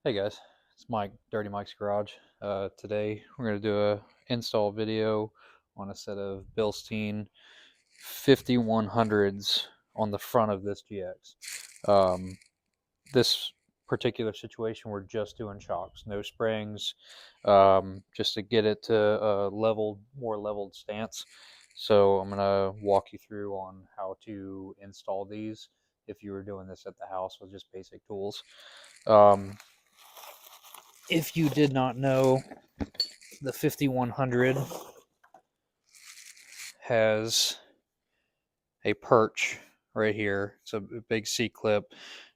Hey guys, it's Mike, Dirty Mike's Garage. Today we're going to do a install video on a set of Bilstein 5100s on the front of this GX. This particular situation, we're just doing shocks, no springs, just to get it to a more leveled stance. So I'm going to walk you through on how to install these if you were doing this at the house with just basic tools. Um, if you did not know, the 5100 has a perch right here. It's a big C-clip,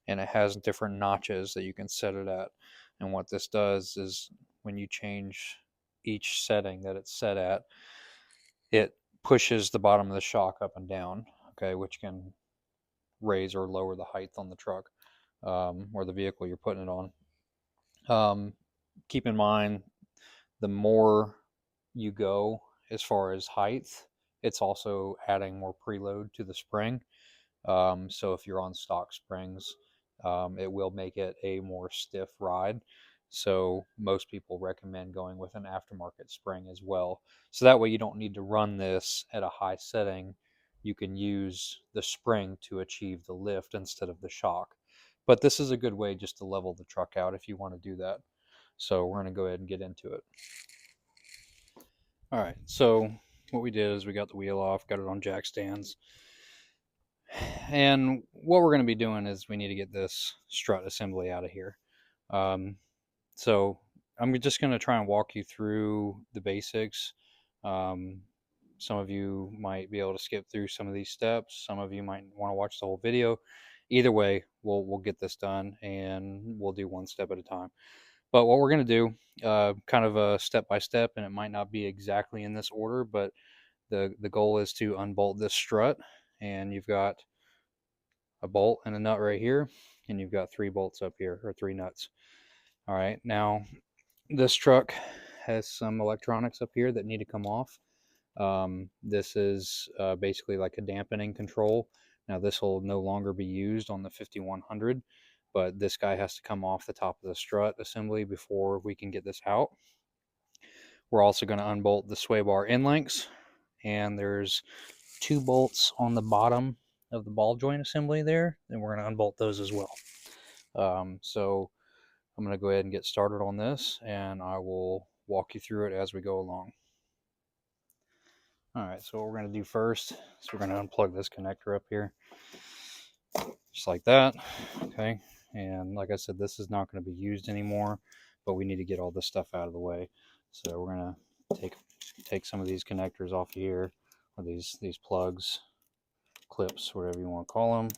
and it has different notches that you can set it at. And what this does is when you change each setting that it's set at, it pushes the bottom of the shock up and down, okay, which can raise or lower the height on the truck or the vehicle you're putting it on. Keep in mind, the more you go as far as height, it's also adding more preload to the spring. So if you're on stock springs, it will make it a more stiff ride. So most people recommend going with an aftermarket spring as well. So that way you don't need to run this at a high setting. You can use the spring to achieve the lift instead of the shock. But this is a good way just to level the truck out if you want to do that. So we're going to go ahead and get into it. All right, so what we did is we got the wheel off, got it on jack stands. And what we're going to be doing is we need to get this strut assembly out of here. So I'm just going to try and walk you through the basics. Some of you might be able to skip through some of these steps. Some of you might want to watch the whole video. Either way, we'll get this done, and we'll do one step at a time. But what we're going to do, kind of a step by step, and it might not be exactly in this order, but the goal is to unbolt this strut, and you've got a bolt and a nut right here, and you've got 3 bolts up here, or 3 nuts. All right, now this truck has some electronics up here that need to come off. This is basically like a dampening control. Now this will no longer be used on the 5100, but this guy has to come off the top of the strut assembly before we can get this out. We're also going to unbolt the sway bar end links, and there's 2 bolts on the bottom of the ball joint assembly there, and we're going to unbolt those as well. So I'm going to go ahead and get started on this, and I will walk you through it as we go along. All right, so what we're going to do first is we're going to unplug this connector up here, just like that, okay? And like I said, this is not going to be used anymore, but we need to get all this stuff out of the way. So we're going to take some of these connectors off of here, or these plugs, clips, whatever you want to call them.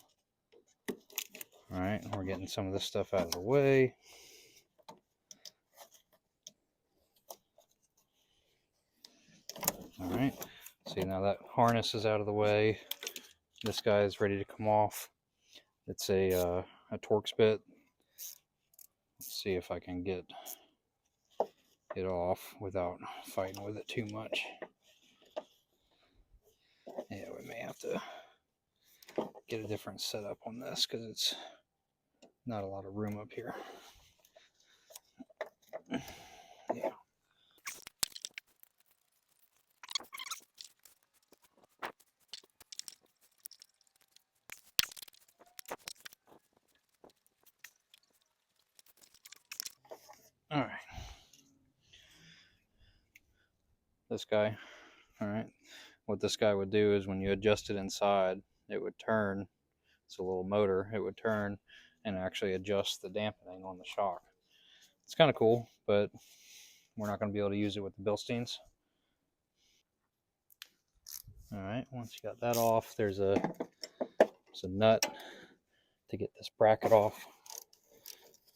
All right, we're getting some of this stuff out of the way. All right, see, now that harness is out of the way. This guy is ready to come off. It's a Torx bit. Let's see if I can get it off without fighting with it too much. Yeah, we may have to get a different setup on this because it's not a lot of room up here. Yeah. All right. This guy. All right. What this guy would do is when you adjust it inside, it would turn. It's a little motor. It would turn and actually adjust the dampening on the shock. It's kind of cool, but we're not going to be able to use it with the Bilsteins. All right. Once you got that off, there's a nut to get this bracket off.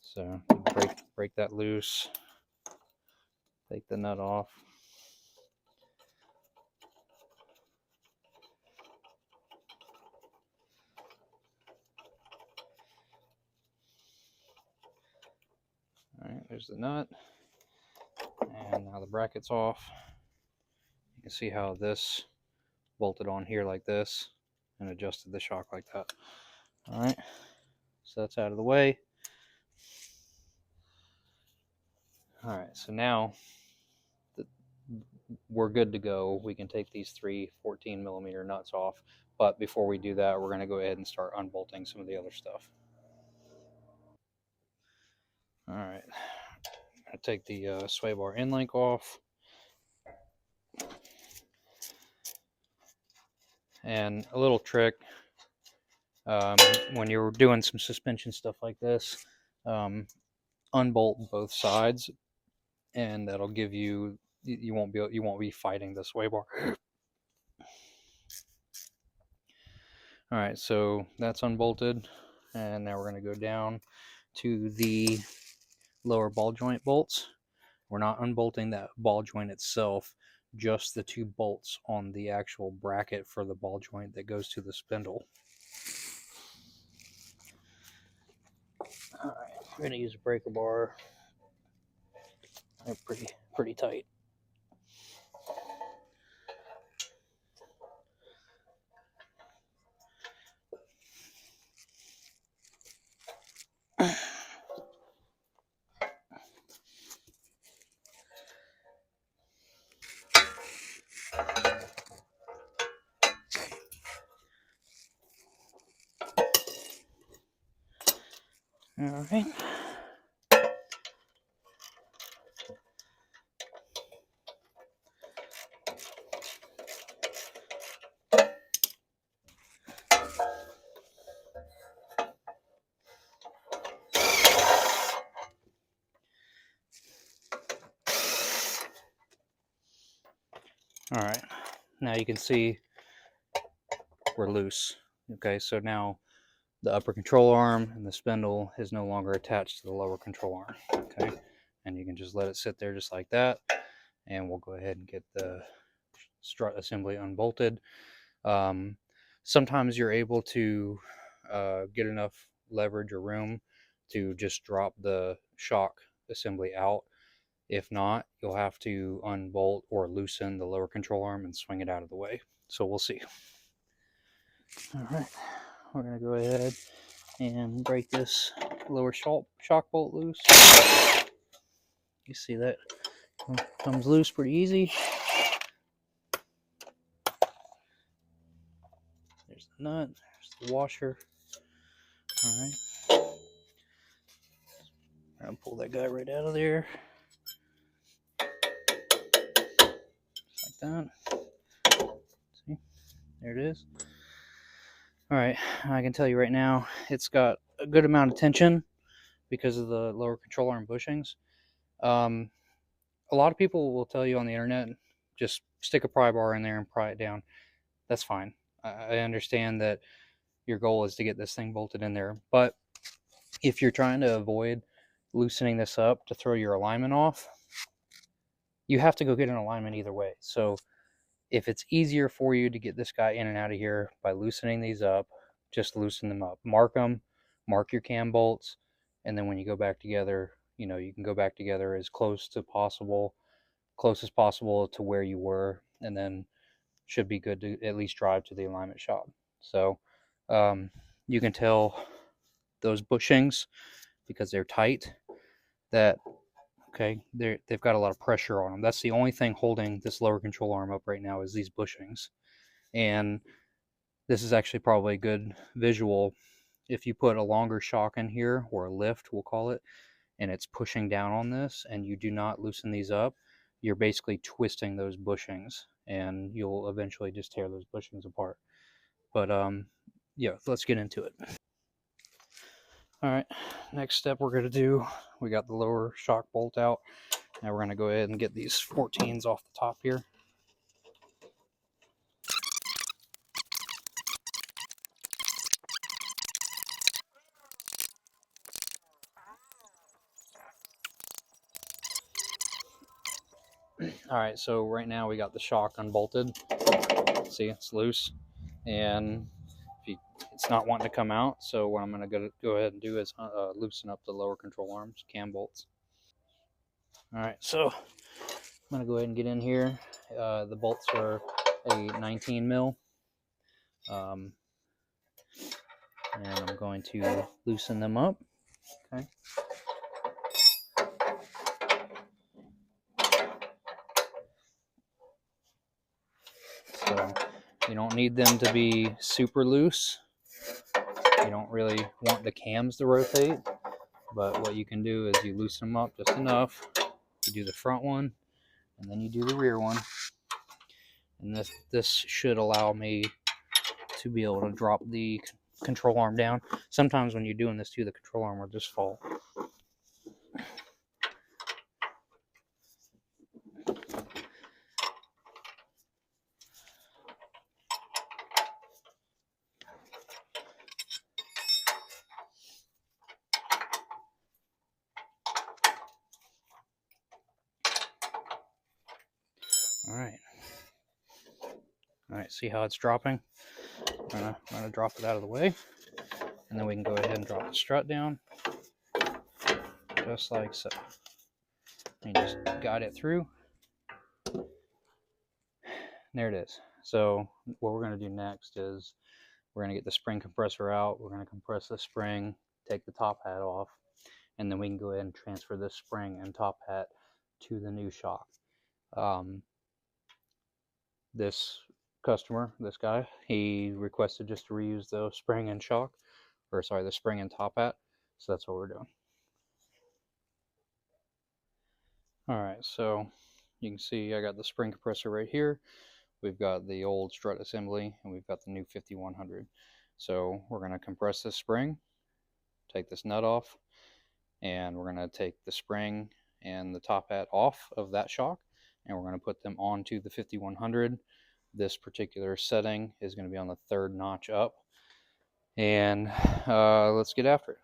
So break that loose. Take the nut off. All right, there's the nut. And now the bracket's off. You can see how this bolted on here like this and adjusted the shock like that. All right, so that's out of the way. All right, so now we're good to go. We can take these three 14mm nuts off, but before we do that, we're going to go ahead and start unbolting some of the other stuff. All right, I take the sway bar end link off, and a little trick when you're doing some suspension stuff like this, unbolt both sides, and that'll give you you won't be fighting the sway bar. All right, so that's unbolted, and now we're going to go down to the lower ball joint bolts. We're not unbolting that ball joint itself, just the two bolts on the actual bracket for the ball joint that goes to the spindle. All right, we're going to use a breaker bar. They're pretty tight. All right. All right. Now you can see we're loose. Okay, so now the upper control arm and the spindle is no longer attached to the lower control arm. Okay, and you can just let it sit there just like that, and we'll go ahead and get the strut assembly unbolted. Sometimes you're able to get enough leverage or room to just drop the shock assembly out. If not, you'll have to unbolt or loosen the lower control arm and swing it out of the way. So we'll see. All right, we're going to go ahead and break this lower shock bolt loose. You see that comes loose pretty easy. There's the nut, there's the washer. All right, I'm gonna pull that guy right out of there, just like that. See, there it is. All right, I can tell you right now, it's got a good amount of tension because of the lower control arm bushings. A lot of people will tell you on the internet, just stick a pry bar in there and pry it down. That's fine. I understand that your goal is to get this thing bolted in there, but if you're trying to avoid loosening this up to throw your alignment off, you have to go get an alignment either way. So if it's easier for you to get this guy in and out of here by loosening these up, just loosen them up. Mark them, mark your cam bolts, and then when you go back together, you can go back together as close as possible to where you were, and then should be good to at least drive to the alignment shop. So you can tell those bushings, because they're tight, that okay, they've got a lot of pressure on them. That's the only thing holding this lower control arm up right now is these bushings. And this is actually probably a good visual. If you put a longer shock in here, or a lift we'll call it, and it's pushing down on this and you do not loosen these up, you're basically twisting those bushings, and you'll eventually just tear those bushings apart. But yeah, let's get into it. All right, next step we're going to do, we got the lower shock bolt out. Now we're going to go ahead and get these 14s off the top here. All right, so right now we got the shock unbolted. See, it's loose, and it's not wanting to come out. So what I'm going to go ahead and do is loosen up the lower control arms, cam bolts. All right, so I'm going to go ahead and get in here. The bolts are a 19 mil, and I'm going to loosen them up. Okay. So you don't need them to be super loose. You don't really want the cams to rotate, but what you can do is you loosen them up just enough. You do the front one, and then you do the rear one. And this should allow me to be able to drop the control arm down. Sometimes when you're doing this too, the control arm will just fall. All right, see how it's dropping? I'm gonna drop it out of the way, and then we can go ahead and drop the strut down, just like so. And just guide it through. There it is. So what we're gonna do next is we're gonna get the spring compressor out. We're gonna compress the spring, take the top hat off, and then we can go ahead and transfer this spring and top hat to the new shock. This customer, this guy, he requested just to reuse the spring and shock, or sorry, the spring and top hat. So that's what we're doing. All right, so you can see I got the spring compressor right here. We've got the old strut assembly, and we've got the new 5100. So we're going to compress this spring, take this nut off, and we're going to take the spring and the top hat off of that shock, and we're going to put them onto the 5100. This particular setting is going to be on the 3rd notch up, and let's get after it.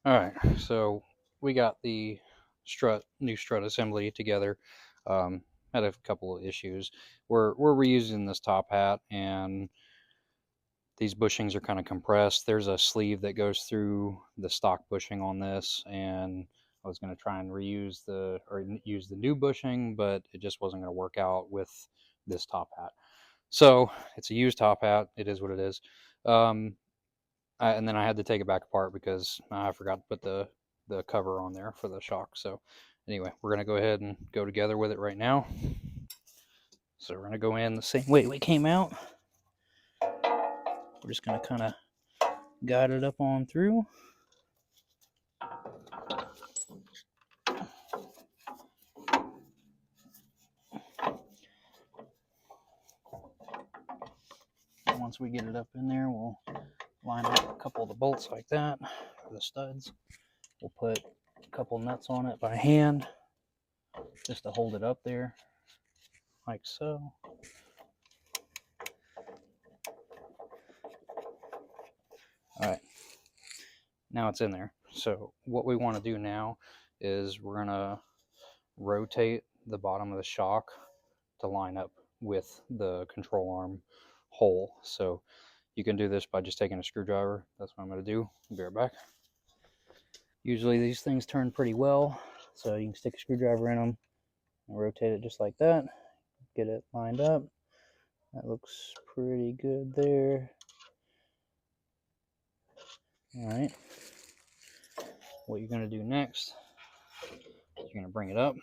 All right, so we got the new strut assembly together. Had a couple of issues. We're reusing this top hat, and these bushings are kind of compressed. There's a sleeve that goes through the stock bushing on this, and I was going to try and use the new bushing, but it just wasn't going to work out with this top hat. So it's a used top hat. It is what it is. And then I had to take it back apart because I forgot to put the cover on there for the shock. So anyway, we're going to go ahead and go together with it right now. So we're going to go in the same way we came out. We're just going to kind of guide it up on through. Once we get it up in there, we'll line up a couple of the bolts like that, or the studs. We'll put a couple nuts on it by hand, just to hold it up there, like so. All right, now it's in there. So what we want to do now is we're gonna rotate the bottom of the shock to line up with the control arm hole. So you can do this by just taking a screwdriver. That's what I'm going to do. I'll be right back. Usually these things turn pretty well, so you can stick a screwdriver in them and rotate it just like that. Get it lined up. That looks pretty good there. All right. What you're going to do next, you're going to bring it up,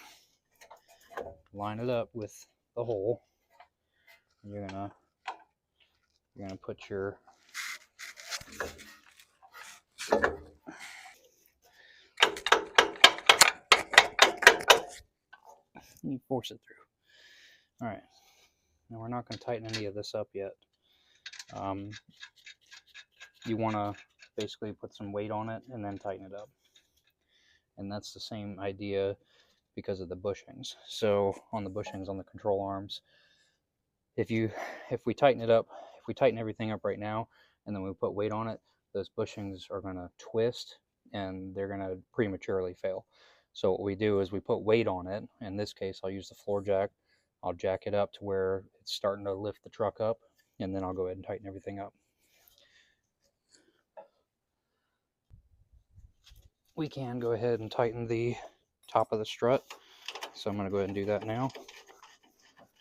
line it up with the hole. And you're going to put your you force it through. All right. Now we're not going to tighten any of this up yet. You want to basically put some weight on it and then tighten it up. And that's the same idea because of the bushings. So on the bushings on the control arms, if we tighten it up, if we tighten everything up right now and then we put weight on it, those bushings are going to twist and they're going to prematurely fail. So what we do is we put weight on it. In this case, I'll use the floor jack. I'll jack it up to where it's starting to lift the truck up, and then I'll go ahead and tighten everything up. We can go ahead and tighten the top of the strut. So I'm going to go ahead and do that now.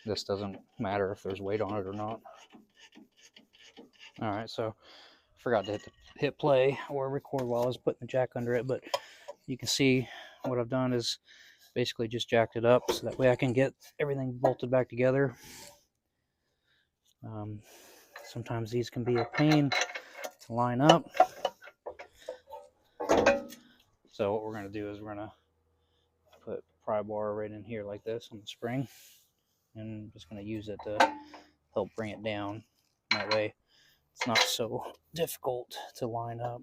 This doesn't matter if there's weight on it or not. All right, so forgot to hit play or record while I was putting the jack under it, but you can see what I've done is basically just jacked it up so that way I can get everything bolted back together. Sometimes these can be a pain to line up. So what we're going to do is we're going to put pry bar right in here like this on the spring, and I'm just going to use it to help bring it down. That way it's not so difficult to line up.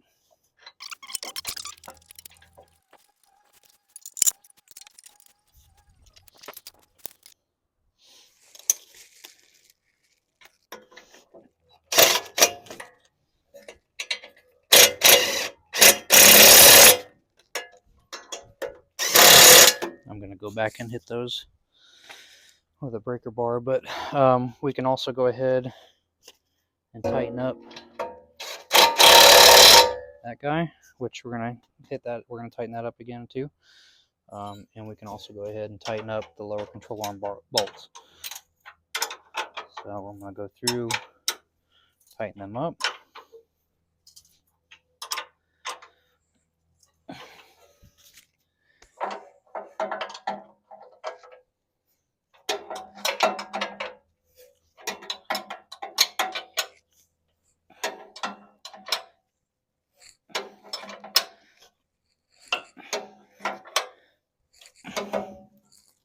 I'm going to go back and hit those with a breaker bar, but we can also go ahead and tighten up that guy, which we're going to hit that. We're going to tighten that up again too. And we can also go ahead and tighten up the lower control arm bolts. So I'm going to go through, tighten them up.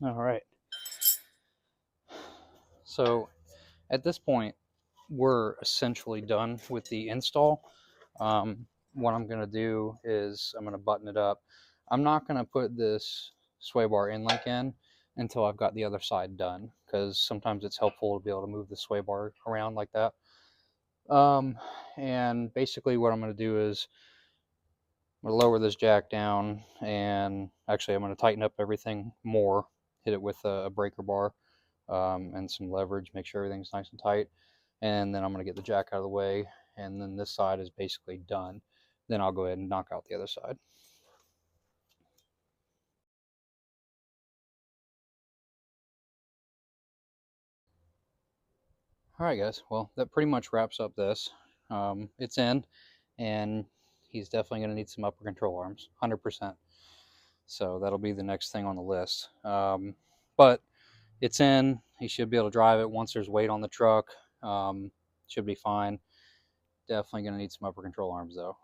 All right. So at this point, we're essentially done with the install. What I'm going to do is I'm going to button it up. I'm not going to put this sway bar inlink in until I've got the other side done, because sometimes it's helpful to be able to move the sway bar around like that. And basically what I'm going to do is I'm going to lower this jack down, and actually I'm going to tighten up everything more, hit it with a breaker bar and some leverage, make sure everything's nice and tight. And then I'm going to get the jack out of the way, and then this side is basically done. Then I'll go ahead and knock out the other side. Alright guys, well that pretty much wraps up this. It's in, and he's definitely going to need some upper control arms, 100%. So that'll be the next thing on the list. But it's in, he should be able to drive it once there's weight on the truck. Should be fine. Definitely going to need some upper control arms though.